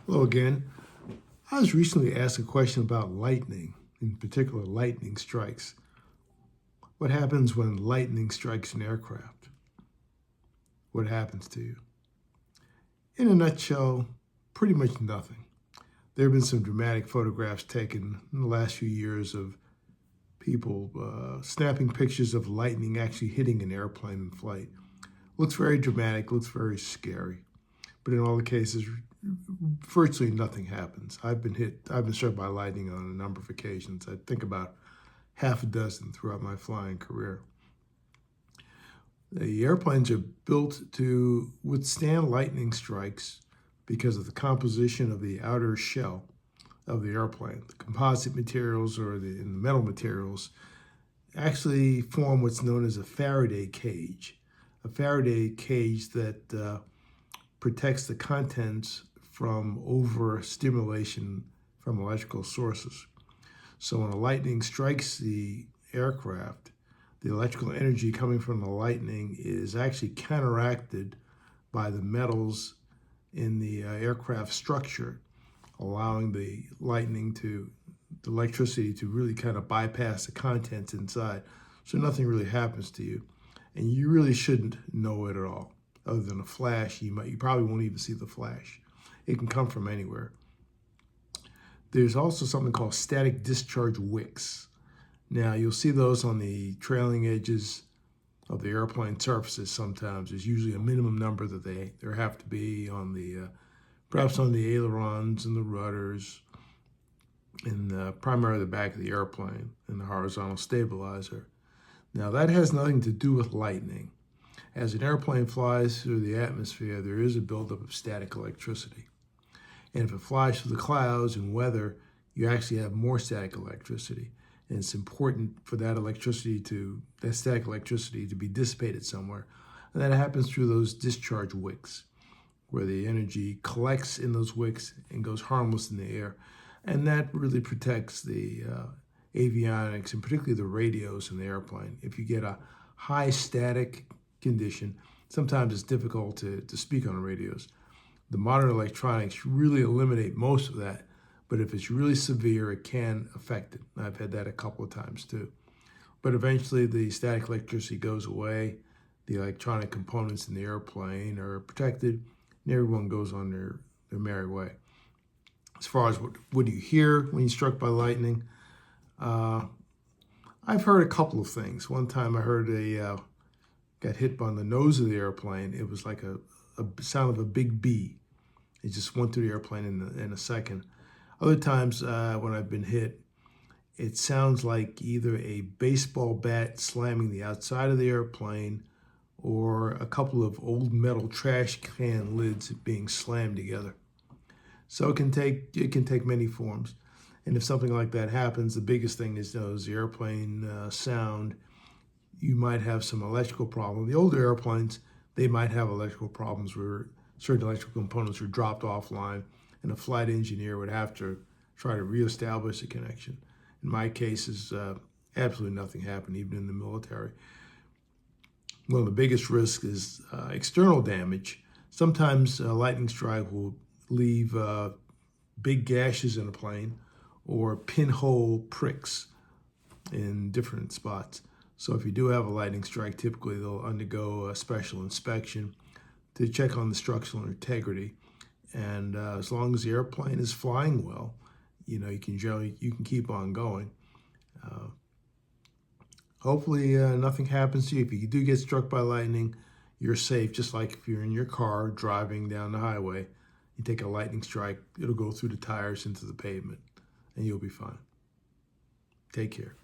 Hello again. I was recently asked a question about lightning, in particular lightning strikes. What happens when lightning strikes an aircraft? What happens to you? In a nutshell, pretty much nothing. There have been some dramatic photographs taken in the last few years of people snapping pictures of lightning actually hitting an airplane in flight. Looks very dramatic, looks very scary. But in all the cases, virtually nothing happens. I've been struck by lightning on a number of occasions. I think about half a dozen throughout my flying career. The airplanes are built to withstand lightning strikes because of the composition of the outer shell of the airplane. The composite materials or the metal materials actually form what's known as a Faraday cage. A Faraday cage that protects the contents from overstimulation from electrical sources. So when a lightning strikes the aircraft, the electrical energy coming from the lightning is actually counteracted by the metals in the aircraft structure, allowing the electricity to really kind of bypass the contents inside. So nothing really happens to you. And you really shouldn't know it at all. Other than a flash, you probably won't even see the flash. It can come from anywhere. There's also something called static discharge wicks. Now, you'll see those on the trailing edges of the airplane surfaces sometimes. There's usually a minimum number that there have to be on the, perhaps on the ailerons and the rudders, and primarily the back of the airplane and the horizontal stabilizer. Now, that has nothing to do with lightning. As an airplane flies through the atmosphere, there is a buildup of static electricity. And if it flies through the clouds and weather, you actually have more static electricity. And it's important for that static electricity to be dissipated somewhere. And that happens through those discharge wicks, where the energy collects in those wicks and goes harmless in the air. And that really protects the avionics, and particularly the radios in the airplane. If you get a high static condition, sometimes it's difficult to speak on the radios. The modern electronics really eliminate most of that, but if it's really severe, it can affect it. I've had that a couple of times too. But eventually the static electricity goes away, the electronic components in the airplane are protected, and everyone goes on their merry way. As far as what do you hear when you're struck by lightning, I've heard a couple of things. One time I heard got hit on the nose of the airplane. It was like a sound of a big bee. It just went through the airplane in a second. Other times when I've been hit, it sounds like either a baseball bat slamming the outside of the airplane or a couple of old metal trash can lids being slammed together. So it can take many forms. And if something like that happens, the biggest thing is the airplane sound. You might have some electrical problem. The older airplanes, they might have electrical problems where certain electrical components are dropped offline and a flight engineer would have to try to reestablish the connection. In my cases, absolutely nothing happened, even in the military. One of the biggest risks is external damage. Sometimes a lightning strike will leave big gashes in a plane or pinhole pricks in different spots. So if you do have a lightning strike, typically they'll undergo a special inspection to check on the structural integrity. And as long as the airplane is flying well, you can keep on going. Hopefully nothing happens to you. If you do get struck by lightning, you're safe. Just like if you're in your car driving down the highway, you take a lightning strike, it'll go through the tires into the pavement, and you'll be fine. Take care.